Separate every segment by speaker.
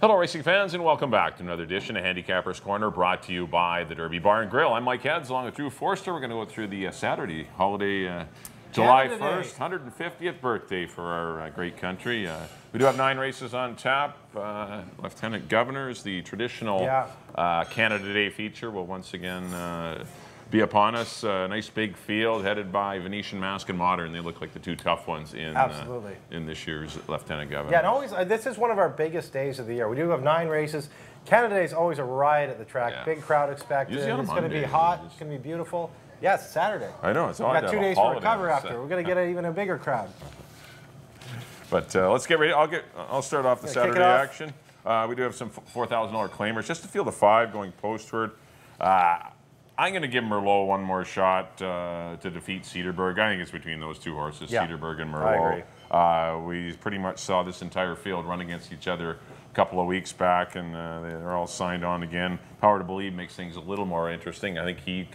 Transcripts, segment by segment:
Speaker 1: Hello racing fans and welcome back to another edition of Handicappers Corner brought to you by the Derby Bar and Grill. I'm Mike Heads along with Drew Forster. We're going to go through the Saturday holiday, July 1st, 150th birthday for our great country. We do have 9 races on tap. Lieutenant Governors, the traditional Canada Day feature will once again be upon us. Nice big field headed by Venetian Mask and Modern. They look like the two tough ones in this year's Lieutenant Governor.
Speaker 2: Yeah, and always this is one of our biggest days of the year. We do have 9 races. Canada Day is always a riot at the track. Yeah. Big crowd expected. It's going to be hot. It's going to be beautiful. Yeah, it's Saturday.
Speaker 1: I know. It's all
Speaker 2: We've got 2 days to recover after. We're going to get even a bigger crowd.
Speaker 1: But let's get ready. I'll start off the Saturday action. We do have some $4,000 claimers just to field a 5 going postward. I'm going to give Merlot one more shot to defeat Cedarburg. I think it's between those two horses, Cedarburg and Merlot. I agree. We pretty much saw this entire field run against each other a couple of weeks back, and they're all signed on again. Power to Believe makes things a little more interesting. I think he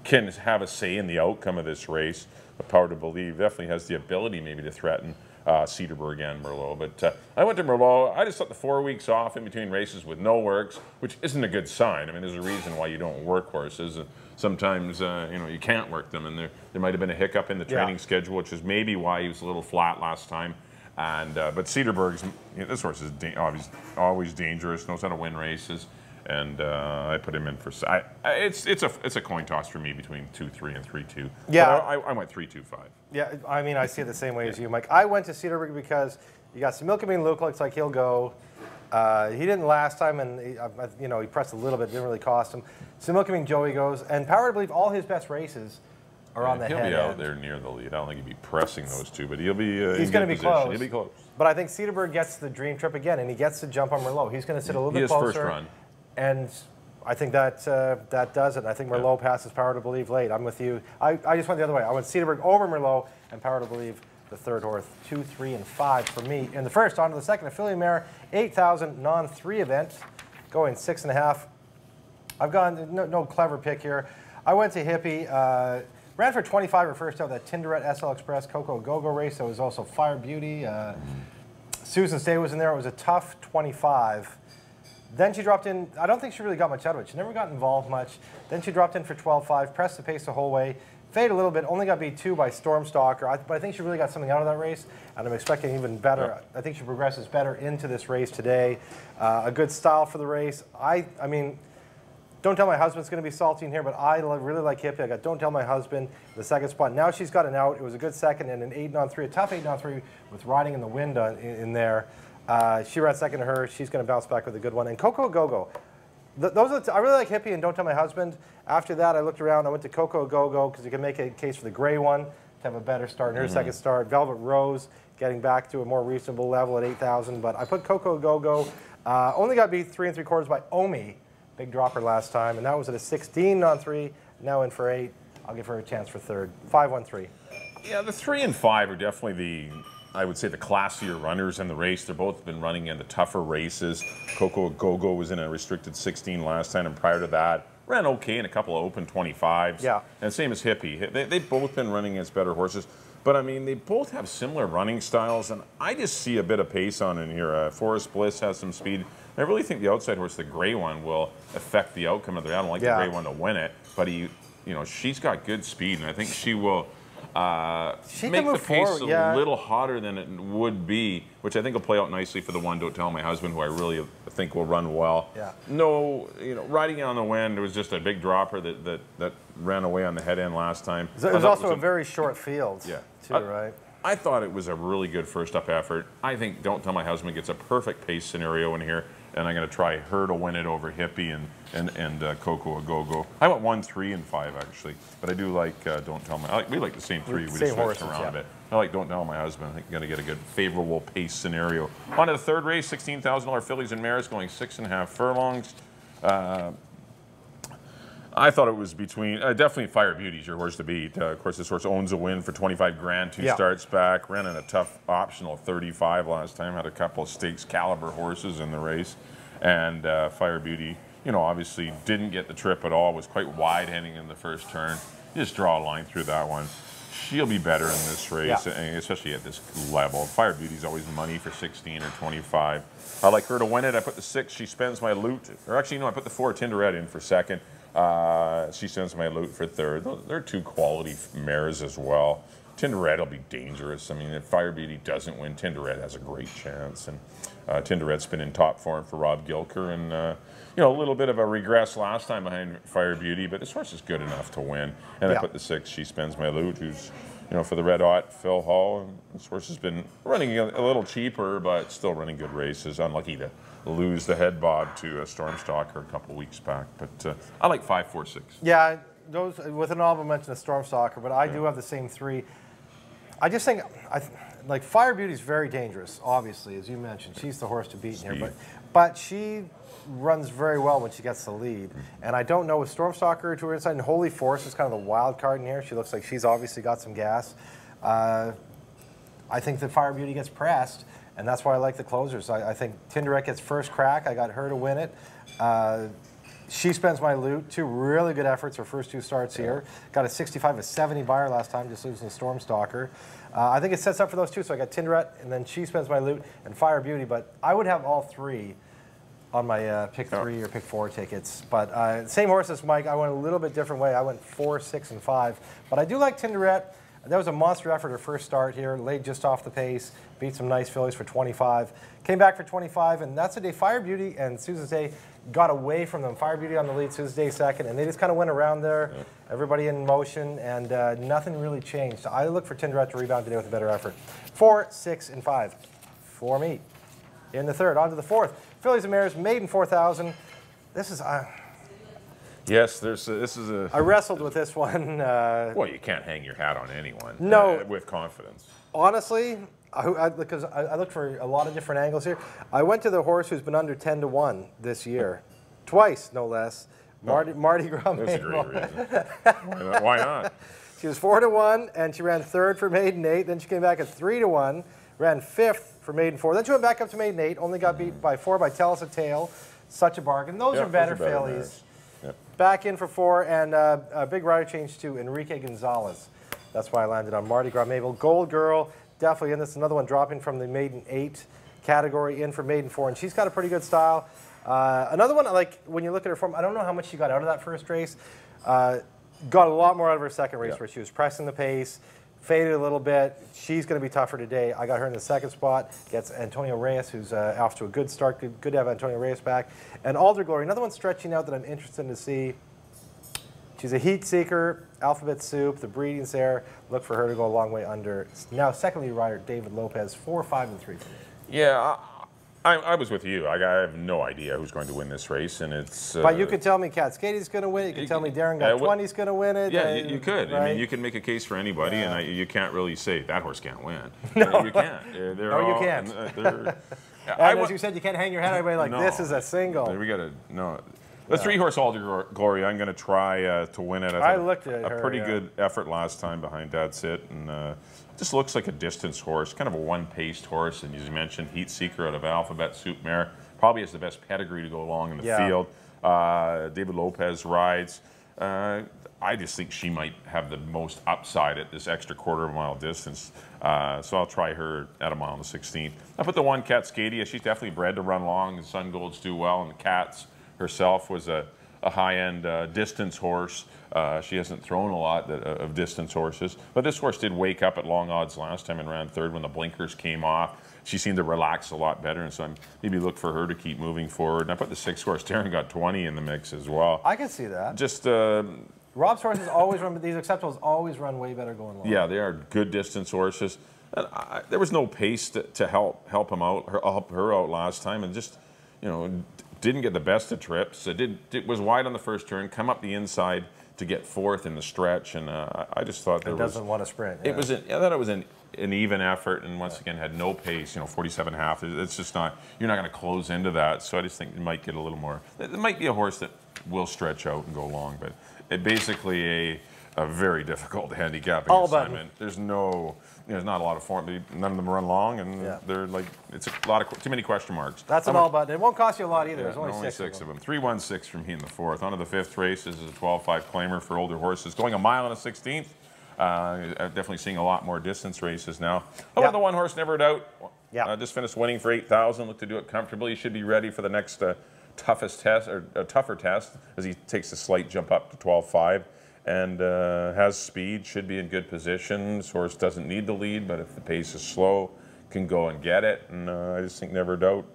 Speaker 1: can have a say in the outcome of this race. But Power to Believe definitely has the ability maybe to threaten Cedarburg and Merlot. But I went to Merlot. I just thought the 4 weeks off in between races with no works, which isn't a good sign. I mean, there's a reason why you don't work horses. Sometimes you can't work them, and there might have been a hiccup in the training schedule, which is maybe why he was a little flat last time. And but Cedarburg's, this horse is always dangerous, knows how to win races. And I put him in for it's a coin toss for me between 2-3 and 3-2. Yeah, I went 3-2-5. Yeah,
Speaker 2: I mean I see it the same way as you, Mike. I went to Cedarburg because you got Similkameen Luke looks like he'll go. He didn't last time, and he pressed a little bit, didn't really cost him. Similkameen Joey goes, and Power to Believe all his best races are on the head.
Speaker 1: He'll be out there near the lead. I don't think he'd be pressing those two, but he'll be.
Speaker 2: He's going to be close.
Speaker 1: He'll be close.
Speaker 2: But I think Cedarburg gets the dream trip again, and he gets to jump on Merlot. He's going to sit a little bit closer.
Speaker 1: First run.
Speaker 2: And I think that does it. I think Merlot passes Power to Believe late. I'm with you. I just went the other way. I went Cedarburg over Merlot and Power to Believe the third horse. 2, 3, and 5 for me. In the first, on to the second, affiliate mare, 8,000 non-3 event, going 6.5. I've gone no clever pick here. I went to Hippie. Ran for 25 her first out that Tinderette SL Express Coco Go-Go race. There was also Fire Beauty. Susan Stay was in there. It was a tough 25. Then she dropped in. I don't think she really got much out of it. She never got involved much. Then she dropped in for 12.5, pressed the pace the whole way, faded a little bit, only got beat 2 by Stormstalker. But I think she really got something out of that race, and I'm expecting even better. I think she progresses better into this race today. A good style for the race. I mean, Don't Tell My Husband's going to be salty in here, but I really like Hippie. I got Don't Tell My Husband in the second spot. Now she's got an out. It was a good second and an 8 on 3, a tough 8 on 3 with riding in the wind in there. She ran second to her. She's going to bounce back with a good one. And Coco Go-Go. Those are I really like Hippie and Don't Tell My Husband. After that, I looked around. I went to Coco Go-Go because you can make a case for the gray one to have a better start in her second start. Velvet Rose getting back to a more reasonable level at 8,000. But I put Coco Go-Go. Only got beat 3 3/4 by Omi. Big dropper last time. And that was at a 16 on 3. Now in for 8. I'll give her a chance for third. 5-1-3.
Speaker 1: Yeah, the 3 and 5 are definitely I would say the classier runners in the race. They've both been running in the tougher races. Coco Go-Go was in a restricted 16 last time, and prior to that, ran okay in a couple of open 25s. Yeah. And same as Hippie. They've both been running against better horses. But, I mean, they both have similar running styles, and I just see a bit of pace on in here. Forest Bliss has some speed. I really think the outside horse, the gray one, will affect the outcome of the. I don't like the gray one to win it, but she's got good speed, and I think she will make the pace a little hotter than it would be, which I think will play out nicely for the one Don't Tell My Husband, who I really think will run well. Yeah. No, riding on the wind, it was just a big dropper that ran away on the head end last time.
Speaker 2: It was also a very short field, too, right?
Speaker 1: I thought it was a really good first-up effort. I think Don't Tell My Husband gets a perfect pace scenario in here, and I'm going to try her to win it over Hippie and Coco Go-Go. I went 1, 3, and 5 actually, but I do like Don't Tell My. We like the same 3. We just switched around a bit. I like Don't Tell My Husband. I think you're going to get a good, favorable pace scenario. On to the third race, $16,000 fillies and mares going 6.5 furlongs. I thought it was between, definitely Fire Beauty's your horse to beat. Of course, this horse owns a win for 25 grand, 2 starts back, ran in a tough optional 35 last time, had a couple of stakes caliber horses in the race. And Fire Beauty, obviously didn't get the trip at all, was quite wide heading in the first turn. You just draw a line through that one. She'll be better in this race,
Speaker 2: Yeah.
Speaker 1: and especially at this level. Fire Beauty's always money for 16 or 25. I like her to win it. I put the 6, She Spends My Loot. Or actually, no, I put the 4, Tinderette, in for second. She Spends My Loot for third. They're 2 quality mares as well. Tinderette will be dangerous. I mean, if Fire Beauty doesn't win, Tinderette has a great chance. And Tinderette's been in top form for Rob Gilker, and you know, a little bit of a regress last time behind Fire Beauty, but this horse is good enough to win. And I put the 6, She Spends My Loot, who's, you know, for the Red Hot Phil Hall. And this horse has been running a little cheaper, but still running good races. Unlucky to lose the head bob to a Stormstalker a couple weeks back, but I like 5, 4, 6.
Speaker 2: Yeah, those with an honorable mention of Stormstalker, but I do have the same 3. I just think, like Fire Beauty's very dangerous, obviously, as you mentioned. She's the horse to beat in here, but she runs very well when she gets the lead. And I don't know, with Stormstalker to her inside, and Holy Force is kind of the wild card in here. She looks like she's obviously got some gas. I think that Fire Beauty gets pressed, and that's why I like the closers. I think Tinderette gets first crack. I got her to win it. She Spends My Loot, 2 really good efforts, her first 2 starts here. Got a 65-70 buyer last time, just losing to Stormstalker. I think it sets up for those 2, so I got Tinderette, and then She Spends My Loot, and Fire Beauty, but I would have all 3 on my pick 3 or pick 4 tickets. But same horse as Mike, I went a little bit different way. I went 4, 6, and 5. But I do like Tinderette. That was a monster effort her first start here, laid just off the pace, beat some nice fillies for 25. Came back for 25, and that's the day Fire Beauty and Susan Day got away from them. Fire Beauty on the lead, Susan Day second, and they just kind of went around there, everybody in motion, and nothing really changed. So I look for Tinderette to rebound today with a better effort. 4, 6, and 5 for me. In the third, on to the fourth. Fillies and Mares, maiden 4,000. This is...
Speaker 1: Yes, this is a...
Speaker 2: I wrestled with this one.
Speaker 1: Well, you can't hang your hat on anyone with confidence.
Speaker 2: Honestly, because I looked for a lot of different angles here. I went to the horse who's been under 10 to 1 this year. Twice, no less. Mardi Gras.
Speaker 1: That's a great reason. Why not?
Speaker 2: She was 4 to 1, and she ran third for maiden 8. Then she came back at 3 to 1, ran fifth for maiden 4. Then she went back up to maiden 8, only got beat by 4 by Tell Us a Tale. Such a bargain. Those are better fillies. Back in for 4, and a big rider change to Enrique Gonzalez. That's why I landed on Mardi Gras Mabel. Gold Girl, definitely in this. Another one dropping from the maiden 8 category in for maiden 4, and she's got a pretty good style. Another one, like when you look at her form, I don't know how much she got out of that first race. Got a lot more out of her second race where she was pressing the pace, faded a little bit. She's going to be tougher today. I got her in the second spot. Gets Antonio Reyes, who's off to a good start. Good to have Antonio Reyes back. And Alder Glory, another one stretching out that I'm interested to see. She's a heat seeker, alphabet soup, the breeding's there. Look for her to go a long way under. Now, secondly, rider David Lopez, 4, 5, and 3 for me.
Speaker 1: Yeah, I was with you. I have no idea who's going to win this race, and it's...
Speaker 2: but you could tell me Cascadie's going to win it. You could tell me Darren Got 20's going to win it.
Speaker 1: Yeah, you could. Right? I mean, you can make a case for anybody, and you can't really say, that horse can't win. No. You can't.
Speaker 2: You can't. And as you said, you can't hang your head away like this is a single.
Speaker 1: We got to... No. The 3-horse Alder Glory, I'm going to try to win it.
Speaker 2: I looked at her,
Speaker 1: a pretty good effort last time behind Dad Sit, and just looks like a distance horse, kind of a one-paced horse, and as you mentioned, heat seeker out of Alphabet Soup Mare, probably has the best pedigree to go along in the field. David Lopez rides. I just think she might have the most upside at this extra quarter-mile distance, so I'll try her at a mile and the 16th. I put the 1 Cascadia. She's definitely bred to run long, and Sun Golds do well, and the Cats herself was a high-end distance horse. She hasn't thrown a lot of distance horses, but this horse did wake up at long odds last time and ran third when the blinkers came off. She seemed to relax a lot better, and so I'm maybe look for her to keep moving forward. And I put the 6-horse Darren Got 20 in the mix as well.
Speaker 2: I can see that.
Speaker 1: Just
Speaker 2: Rob's horses always run, but these acceptables always run way better going long.
Speaker 1: Yeah, they are good distance horses. And there was no pace to help him out, help her out last time, and just didn't get the best of trips. It was wide on the first turn, come up the inside to get fourth in the stretch, and I just thought there was... It doesn't
Speaker 2: want to sprint.
Speaker 1: Yeah. I thought it was an even effort, and once again had no pace. 47.5. It's just not. You're not going to close into that. So I just think it might get a little more. It might be a horse that will stretch out and go long, but it basically a very difficult handicapping assignment. There's no. There's not a lot of form. None of them run long, and they're like it's a lot of too many question marks.
Speaker 2: That's an all button. It won't cost you a lot either.
Speaker 1: Yeah,
Speaker 2: There's only
Speaker 1: six of them. 3-1-6 from me in the fourth. On to the 5th race. This is a 12-5 claimer for older horses. Going a mile and a 16th. Definitely seeing a lot more distance races now. How about the one horse Never Doubt?
Speaker 2: Yeah.
Speaker 1: Just finished winning for 8,000. Look to do it comfortably. He should be ready for the next toughest test or tougher test as he takes a slight jump up to 12.5 and has speed. Should be in good position. This horse doesn't need the lead, but if the pace is slow, can go and get it. And I just think Never Doubt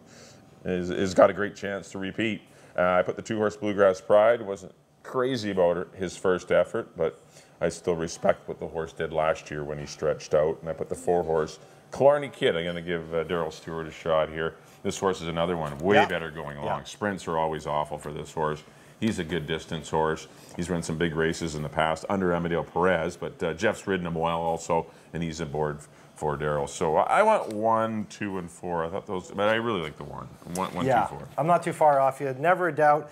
Speaker 1: is got a great chance to repeat. I put the 2-horse Bluegrass Pride. Wasn't crazy about his first effort, but I still respect what the horse did last year when he stretched out. And I put the 4-horse Killarney Kid. I'm going to give Daryl Stewart a shot here. This horse is another one, way better going along. Sprints are always awful for this horse. He's a good distance horse. He's run some big races in the past under Amadeo Perez, but Jeff's ridden him well also, and he's aboard for Daryl. So I want 1, 2, and 4. I thought those, but I really like the 1, 2, 4.
Speaker 2: I'm not too far off you. Never a Doubt.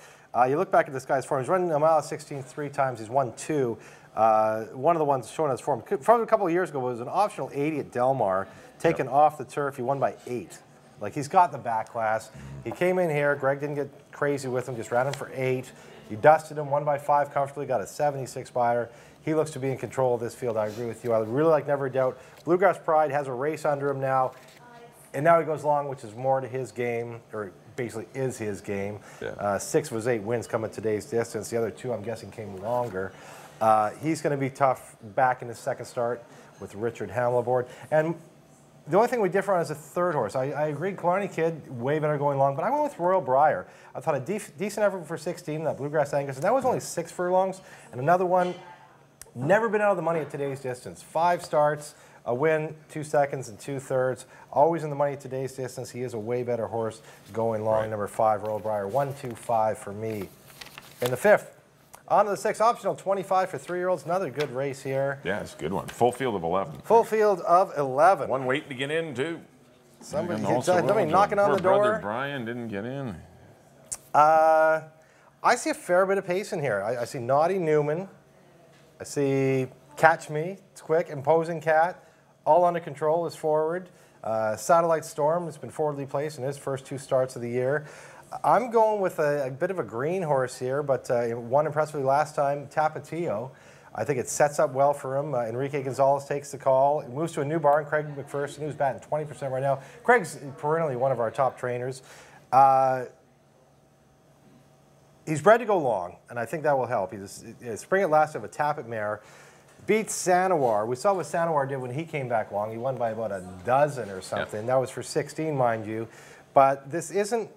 Speaker 2: You look back at this guy's form. He's running a mile 16 3 times. He's won 2. One of the ones showing us form from a couple of years ago was an optional 80 at Del Mar, taken off the turf. He won by 8. Like, he's got the back class. He came in here. Greg didn't get crazy with him, just ran him for 8. You dusted him, won by 5 comfortably, got a 76 spider. He looks to be in control of this field. I agree with you. I really like Never Doubt. Bluegrass Pride has a race under him now, and now he goes long, which is more to his game, or basically is his game. 6 of his 8 wins come at today's distance. The other 2, I'm guessing, came longer. He's going to be tough back in his second start with Richard Hamill aboard. And the only thing we differ on is the 3rd horse. I agree, Killarney Kid, way better going long, but I went with Royal Briar. I thought a decent effort for 16, that Bluegrass Angus, and that was only 6 furlongs. And another one, never been out of the money at today's distance. 5 starts, a win, 2 seconds and 2/3. Always in the money at today's distance. He is a way better horse going long. Number 5, Royal Briar, 1, 2, 5 for me. In the 5th, on to the 6th, optional 25 for 3-year-olds. Another good race here.
Speaker 1: Yeah, it's a good one. Full field of 11.
Speaker 2: Full field of 11.
Speaker 1: One waiting to get in, too.
Speaker 2: Somebody knocking on the door.
Speaker 1: Brother Brian didn't get in.
Speaker 2: I see a fair bit of pace in here. I see Naughty Newman. I see Catch Me. It's quick. Imposing Cat. All under control is forward. Satellite Storm has been forwardly placed in his first 2 starts of the year. I'm going with a bit of a green horse here, but won impressively last time, Tapatio. I think it sets up well for him. Enrique Gonzalez takes the call. It moves to a new barn, Craig McPherson, who's batting 20% right now. Craig's perennially one of our top trainers. He's bred to go long, and I think that will help. He's spring at last of a Tappet mare. Beats Sanawar. We saw what Sanawar did when he came back long. He won by about a dozen or something. That was for 16, mind you. But this isn't,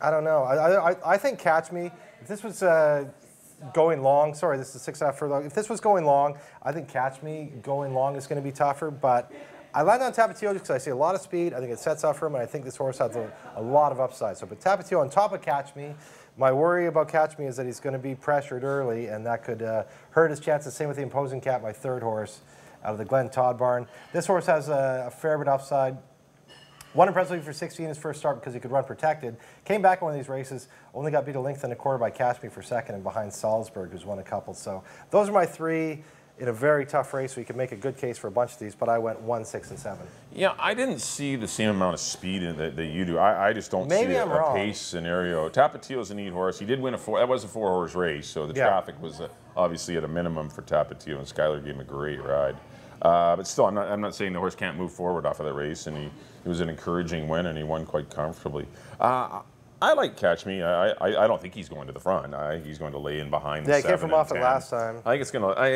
Speaker 2: I don't know. I think Catch Me, if this was going long, sorry, this is 6.5 furlong. If this was going long, I think Catch Me going long is going to be tougher. But I land on Tapatio because I see a lot of speed. I think it sets up for him, and I think this horse has a lot of upside. So, but Tapatio on top of Catch Me. My worry about Catch Me is that he's going to be pressured early, and that could hurt his chances. Same with the Imposing Cat, my 3rd horse out of the Glen Todd barn. This horse has a fair bit upside. Won impressively for 16 his first start because he could run protected. Came back in one of these races, only got beat a length and a quarter by Catch Me for 2nd and behind Salzburg, who's won a couple. So those are my 3 in a very tough race. We can make a good case for a bunch of these, but I went 1, 6, and 7.
Speaker 1: Yeah, I didn't see the same amount of speed that you do. I just don't see a pace scenario. Tapatio's a neat horse. He did win that was a 4-horse race, so the traffic was obviously at a minimum for Tapatio, and Skylar gave him a great ride. But still, I'm not saying the horse can't move forward off of that race, and it was an encouraging win, and he won quite comfortably. I like Catch Me. I don't think he's going to the front. I think he's going to lay in behind.
Speaker 2: Yeah, he came from off it last time.
Speaker 1: I think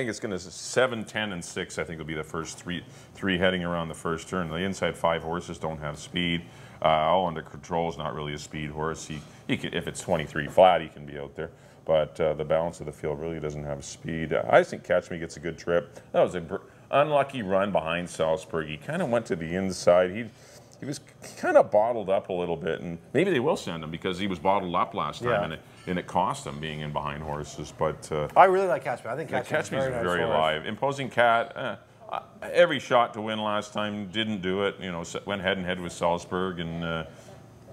Speaker 1: it's gonna 7, 10, and 6. I think will be the first three heading around the first turn. The inside 5 horses don't have speed. All under control is not really a speed horse. He can, if it's 23 flat, he can be out there. But the balance of the field really doesn't have speed. I just think Catch Me gets a good trip. That was an unlucky run behind Salzburg. He kind of went to the inside. He was kind of bottled up a little bit, and maybe they will send him because he was bottled up last time, and it cost him being in behind horses. But
Speaker 2: I really like Catch Me. I think
Speaker 1: Catch Me is very alive. Imposing Cat, every shot to win last time, didn't do it. You know, went head and head with Salzburg, and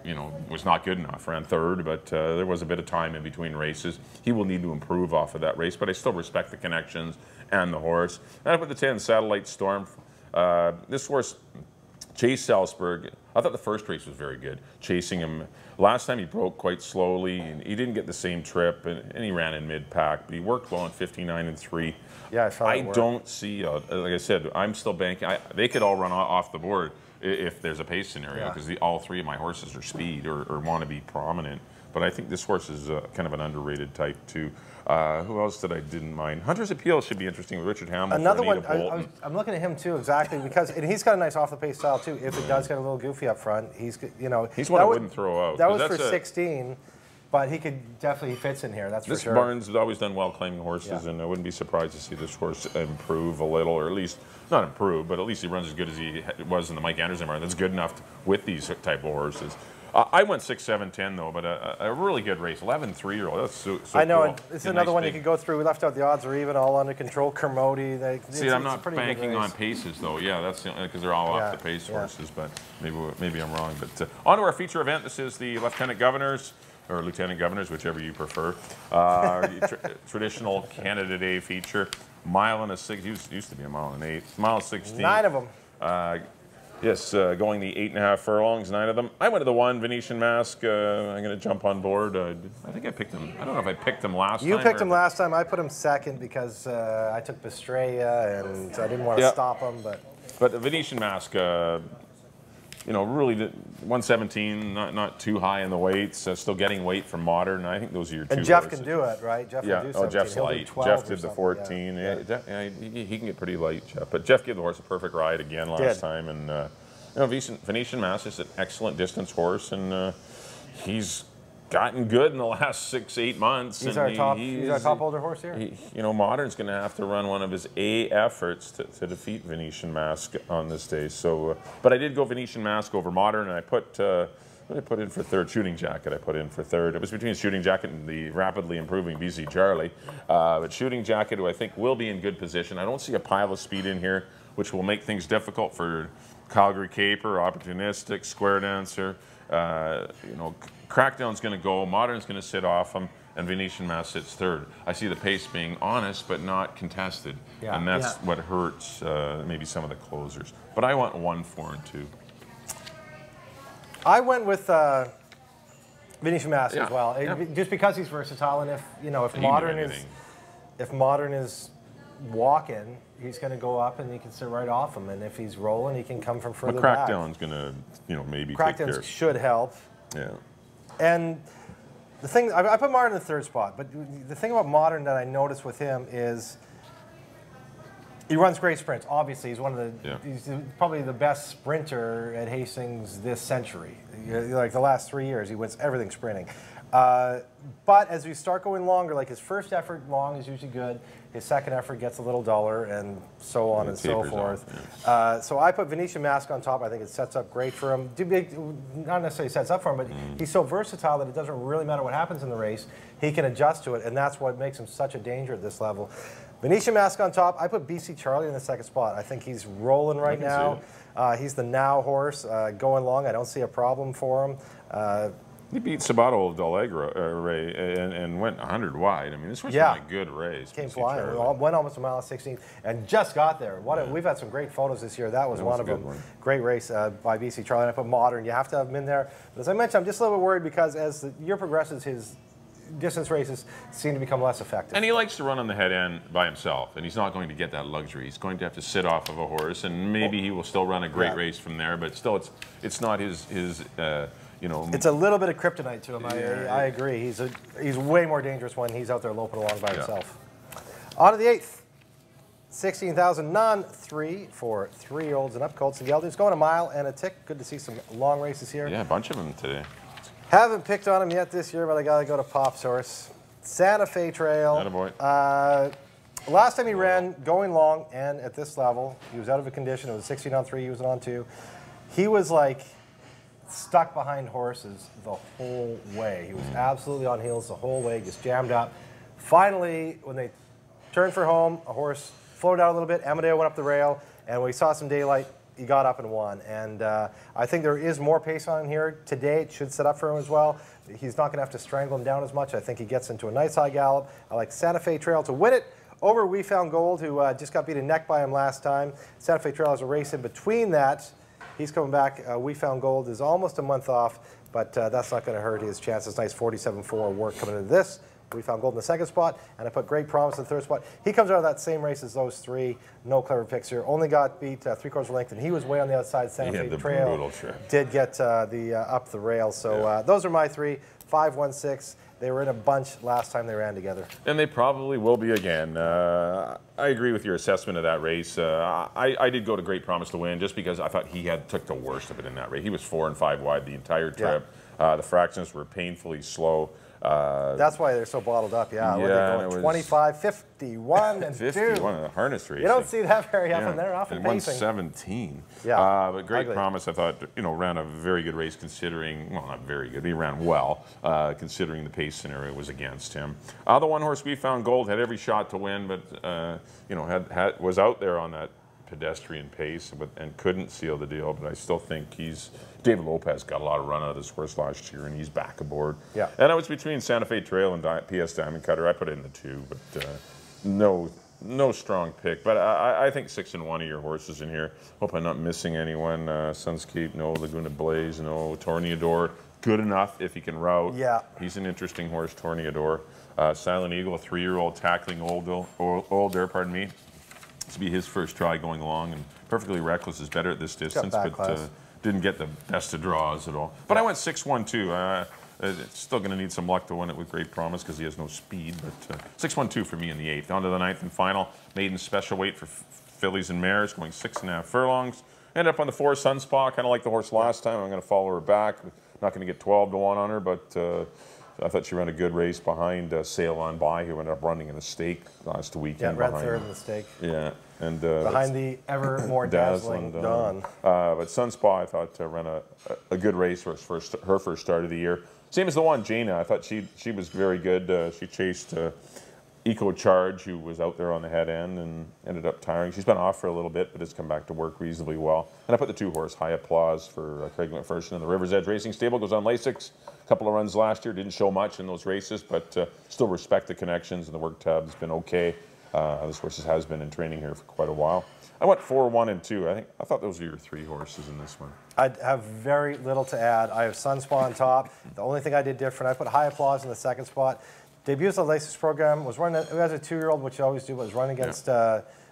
Speaker 1: you know, was not good enough. Ran 3rd, but there was a bit of time in between races. He will need to improve off of that race, but I still respect the connections and the horse. And I put the 10 Satellite Storm. This horse chased Salzburg. I thought the first race was very good, chasing him. Last time he broke quite slowly, and he didn't get the same trip, and he ran in mid-pack, but he worked well in 59 and 3.
Speaker 2: Yeah, I
Speaker 1: don't see, like I said, I'm still banking. They could all run off the board if there's a pace scenario, because all 3 of my horses are speed or want to be prominent. But I think this horse is kind of an underrated type too. Who else didn't mind? Hunter's Appeal should be interesting with Richard Hamill.
Speaker 2: Another one, I'm looking at him too, exactly, because and he's got a nice off-the-pace style too. If it does get a little goofy up front, he's
Speaker 1: one I wouldn't throw out.
Speaker 2: That was for 16, but he fits in here. That's for sure.
Speaker 1: This barn's always done well claiming horses, and I wouldn't be surprised to see this horse improve a little, or at least not improve, but at least he runs as good as he was in the Mike Anderson barn. That's good enough with these type of horses. I went 6, 7, 10 though, but a really good race. 11 3-year-old. That's so
Speaker 2: I know.
Speaker 1: Cool.
Speaker 2: It's another one you could go through. We left out the odds are even, all under control. Kermode.
Speaker 1: See, I'm not banking on paces though. Yeah, that's because they're all off the pace horses. But maybe I'm wrong. But on to our feature event. This is the Lieutenant Governors, whichever you prefer. Traditional Canada Day feature. Mile and a 6. Used to be a mile and 8. Mile 16.
Speaker 2: 9 of them.
Speaker 1: Yes, going the 8.5 furlongs, 9 of them. I went to the 1 Venetian Mask. I'm going to jump on board. I think I picked him. I don't know if I picked him last time.
Speaker 2: You picked him last time. I put him second because I took Bestraya and I didn't want to stop him.
Speaker 1: But the Venetian Mask, really 117, not too high in the weights. Still getting weight from Modern. I think those are your 2
Speaker 2: And Jeff
Speaker 1: horses.
Speaker 2: can do it, right? Jeff can do 17.
Speaker 1: Jeff's light. Jeff did the 14. He can get pretty light, Jeff. But Jeff gave the horse a perfect ride again last time. And Venetian Mask is an excellent distance horse, and he's gotten good in the last 6, 8 months.
Speaker 2: He's our top holder horse here.
Speaker 1: Modern's going to have to run one of his A efforts to defeat Venetian Mask on this day. So, but I did go Venetian Mask over Modern, and I put. What did I put in for third? Shooting Jacket I put in for third. It was between Shooting Jacket and the rapidly improving BC Charlie. But Shooting Jacket, who I think will be in good position. I don't see a pile of speed in here, which will make things difficult for Calgary Caper, Opportunistic, Square Dancer. Crackdown's going to go, Modern's going to sit off him, and Venetian Mask sits third. I see the pace being honest but not contested, and that's what hurts maybe some of the closers. But I want 1, 4, and 2.
Speaker 2: I went with Venetian Mask as well, just because he's versatile, and if Modern is walking, he's going to go up and he can sit right off him, and if he's rolling, he can come from further back.
Speaker 1: Crackdown's going to, maybe
Speaker 2: Crackdowns
Speaker 1: take care.
Speaker 2: should help.
Speaker 1: Yeah.
Speaker 2: And the thing, I put Modern in the 3rd spot, but the thing about Modern that I noticed with him is he runs great sprints. Obviously, he's he's probably the best sprinter at Hastings this century. Like the last 3 years, he wins everything sprinting. But as we start going longer, like his first effort long is usually good. His second effort gets a little duller, and so on and so forth. So I put Venetian Mask on top. I think it sets up great for him. Not necessarily sets up for him, but he's so versatile that it doesn't really matter what happens in the race. He can adjust to it, and that's what makes him such a danger at this level. Venetian Mask on top. I put BC Charlie in the 2nd spot. I think he's rolling right now. He's the now horse going long. I don't see a problem for him.
Speaker 1: He beat Sabato Ray and went 100 wide. I mean, this was a good race.
Speaker 2: Came flying. Went almost a mile 16 and just got there. We've had some great photos this year. That was one of them. Great race by BC Charlie. And I put Modern. You have to have him in there. But as I mentioned, I'm just a little bit worried because as the year progresses, his distance races seem to become less effective.
Speaker 1: And he likes to run on the head end by himself, and he's not going to get that luxury. He's going to have to sit off of a horse, and maybe he will still run a great race from there, but still it's not his
Speaker 2: it's a little bit of kryptonite to him. I agree. He's way more dangerous when he's out there loping along by himself. On to the 8th. 16,000 non-3 for 3-year-olds and up. Colts and Geldings going a mile and a tick. Good to see some long races here.
Speaker 1: Yeah, a bunch of them today.
Speaker 2: Haven't picked on him yet this year, but I got to go to Pop's horse. Santa Fe Trail.
Speaker 1: Attaboy.
Speaker 2: Last time he ran going long and at this level, he was out of a condition. It was 16 on 3, he was on 2. He was like stuck behind horses the whole way. He was absolutely on heels the whole way, just jammed up. Finally, when they turned for home, a horse floated out a little bit. Amadeo went up the rail, and when we saw some daylight, he got up and won. And I think there is more pace on him here today. It should set up for him as well. He's not going to have to strangle him down as much. I think he gets into a nice high gallop. I like Santa Fe Trail to win it over We Found Gold, who just got beaten neck by him last time. Santa Fe Trail has a race in between that. He's coming back. We Found Gold is almost a month off, but that's not going to hurt his chances. Nice 47.4 work coming into this. We Found Gold in the second spot, and I put Great Promise in the third spot. He comes out of that same race as those three. No clever picks here. Only got beat 3/4 length, and he was way on the outside. Santa Fe Trail did get up the rail. So those are my three. 5, 1, 6. They were in a bunch last time they ran together.
Speaker 1: And they probably will be again. I agree with your assessment of that race. I did go to Great Promise to win just because I thought he took the worst of it in that race. He was 4 and 5 wide the entire trip. The fractions were painfully slow.
Speaker 2: That's why they're so bottled up. Yeah, they're going 25, 51, and
Speaker 1: 51 in the harness race.
Speaker 2: You don't see that very often. They're often
Speaker 1: and
Speaker 2: pacing.
Speaker 1: 117. But Great
Speaker 2: Ugly.
Speaker 1: Promise, I thought, ran a very good race considering, well, not very good, but he ran well considering the pace scenario was against him. The one horse We Found Gold had every shot to win, but was out there on that pedestrian pace and couldn't seal the deal. But I still think David Lopez got a lot of run out of this horse last year, and he's back aboard.
Speaker 2: Yeah.
Speaker 1: And I was between Santa Fe Trail and PS Diamond Cutter. I put it in the 2, but no strong pick. But I think 6 and 1 of your horses in here. Hope I'm not missing anyone. Sunscape, no. Laguna Blaze, no. Torneador, good enough if he can route.
Speaker 2: Yeah.
Speaker 1: He's an interesting horse, Torneador. Silent Eagle, a 3-year-old tackling older, pardon me. To be his first try going along, and Perfectly Reckless is better at this distance, but didn't get the best of draws at all. But I went 6-1-2. It's still going to need some luck to win it with Great Promise because he has no speed, but 6-1-2 for me in the 8th. On to the 9th and final. Maiden special weight for fillies and mares, going 6.5 furlongs. Ended up on the 4 Sunspaw, kind of like the horse last time. I'm going to follow her back. Not going to get 12 to 1 on her, but I thought she ran a good race behind Sail On By, who ended up running in the stake last weekend.
Speaker 2: Yeah, ran third in the stake.
Speaker 1: Yeah. And
Speaker 2: behind the ever more dazzling Dawn.
Speaker 1: But Sunspaw, I thought, ran a good race for her first start of the year. Same as the one, Jaina. I thought she was very good. She chased Eco Charge, who was out there on the head end and ended up tiring. She's been off for a little bit, but has come back to work reasonably well. And I put the 2 horse, High Applause, for Craig McPherson in the River's Edge Racing Stable. Goes on Lasix. A couple of runs last year. Didn't show much in those races, but still respect the connections, and the work tab has been okay. This horse has been in training here for quite a while. I went 4, 1, and 2. I thought those were your 3 horses in this one.
Speaker 2: I have very little to add. I have Sunspaw on top. The only thing I did different, I put High Applause in the second spot. Debuts the Lasix program, was running as a 2-year-old, which you always do, but was running against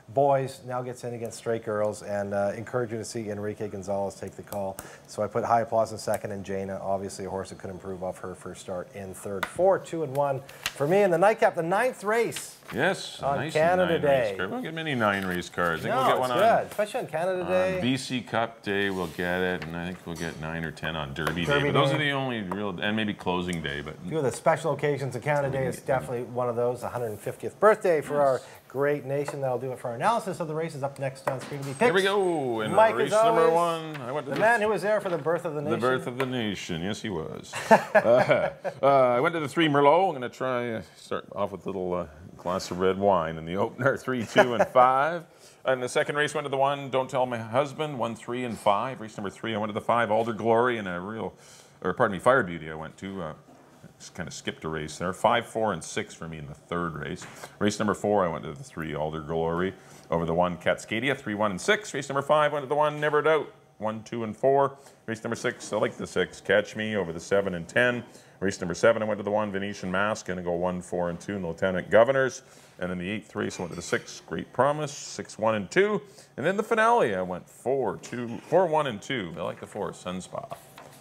Speaker 2: boys, now gets in against straight girls, and encouraging to see Enrique Gonzalez take the call. So I put High Applause in second, and Jaina, obviously a horse that could improve off her first start, in third. 4, 2, and 1 for me in the nightcap, the 9th race.
Speaker 1: Yes,
Speaker 2: on
Speaker 1: nice
Speaker 2: Canada Day.
Speaker 1: We don't get many 9 race cards. I think
Speaker 2: No,
Speaker 1: we'll get
Speaker 2: it's
Speaker 1: one
Speaker 2: good, especially on Canada Day.
Speaker 1: BC Cup Day, we'll get it, and I think we'll get 9 or 10 on Derby Day. But
Speaker 2: Derby
Speaker 1: those
Speaker 2: Day.
Speaker 1: are the only real, and maybe closing day. But
Speaker 2: A few of the special occasions, and Canada Day is definitely one of those. 150th birthday for our great nation. That'll do it for our analysis of the races. Up next on Screen TV Picks.
Speaker 1: Here we go. In
Speaker 2: Mike,
Speaker 1: race
Speaker 2: as always,
Speaker 1: number 1, I went to
Speaker 2: the man who was there for the birth of the nation.
Speaker 1: The birth of the nation. Yes, he was. I went to the 3 Merlot. I'm going to try start off with a little glass of red wine in the opener. 3, 2, and 5. And the second race went to the 1 Don't Tell My Husband. 1, 3, and 5. Race number 3, I went to the 5 Alder Glory, and Fire Beauty. I went to. Just kind of skipped a race there. 5, 4, and 6 for me in the third race. Race number 4, I went to the 3 Alder Glory. Over the 1 Cascadia. 3, 1, and 6. Race number 5 went to the 1 Never Doubt. 1, 2, and 4. Race number 6, I like the 6 Catch Me. Over the 7 and 10. Race number 7, I went to the 1 Venetian Mask. Going to go 1, 4, and 2 in the Lieutenant Governors. And in the 8th race, I went to the 6 Great Promise. 6, 1, and 2. And in the finale, I went 4, 1, and 2. I like the 4 Sunspaw.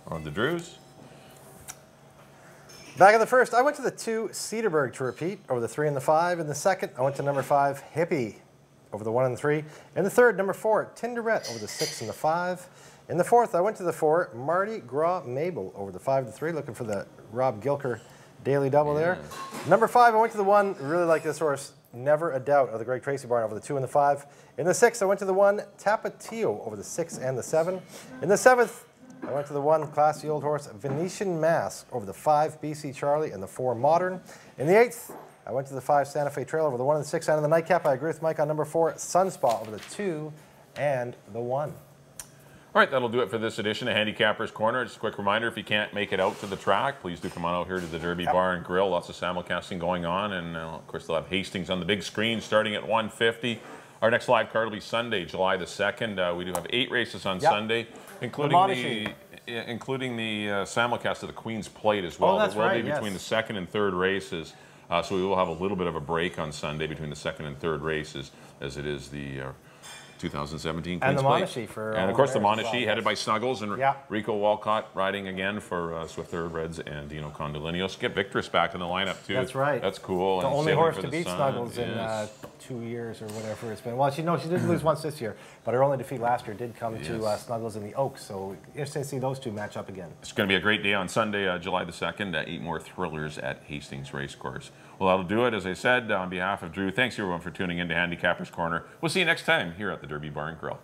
Speaker 1: On the Drews.
Speaker 2: Back in the first, I went to the 2 Cedarburg to repeat over the 3 and the 5. In the second, I went to number 5 Hippie over the 1 and the 3. In the third, number 4 Tinderette over the 6 and the 5. In the fourth, I went to the 4 Mardi Gras Mabel over the 5 and the 3, looking for the Rob Gilker daily double there. Number 5, I went to the 1, really like this horse, Never a Doubt of the Greg Tracy barn over the 2 and the 5. In the 6th, I went to the 1 Tapatio over the 6 and the 7. In the 7th, I went to the 1 classy old horse Venetian Mask over the 5 BC Charlie and the 4 Modern. In the 8th, I went to the 5 Santa Fe Trail over the 1 and the 6 and in the nightcap. I agree with Mike on number 4 Sunspaw over the 2 and the 1.
Speaker 1: All right, that'll do it for this edition of Handicappers Corner. Just a quick reminder, if you can't make it out to the track, please do come on out here to the Derby Bar and Grill. Lots of simulcasting going on, and of course they'll have Hastings on the big screen starting at 1:50. Our next live card will be Sunday, July the 2nd. We do have 8 races on Sunday, including the simulcast of the Queen's Plate as well.
Speaker 2: Oh, that's right,
Speaker 1: be between the 2nd and 3rd races. So we will have a little bit of a break on Sunday between the 2nd and 3rd races, as it is the 2017 Queen's
Speaker 2: and the
Speaker 1: Plate.
Speaker 2: Monashee for
Speaker 1: and of course the Monashee, headed by Snuggles and Rico Walcott riding again for Swift Thoroughbreds and Dino Condolino. So get Victorous back in the lineup too.
Speaker 2: That's right.
Speaker 1: That's cool.
Speaker 2: The
Speaker 1: and
Speaker 2: only horse to
Speaker 1: the
Speaker 2: beat
Speaker 1: sun.
Speaker 2: Snuggles in 2 years or whatever it's been. Well, she did lose once this year, but her only defeat last year did come to Snuggles in the Oaks. So interesting to see those two match up again.
Speaker 1: It's going to be a great day on Sunday, July the 2nd. 8 more thrillers at Hastings Racecourse. Well, that'll do it. As I said, on behalf of Drew, thanks everyone for tuning in to Handicappers Corner. We'll see you next time here at the Derby Bar and Grill.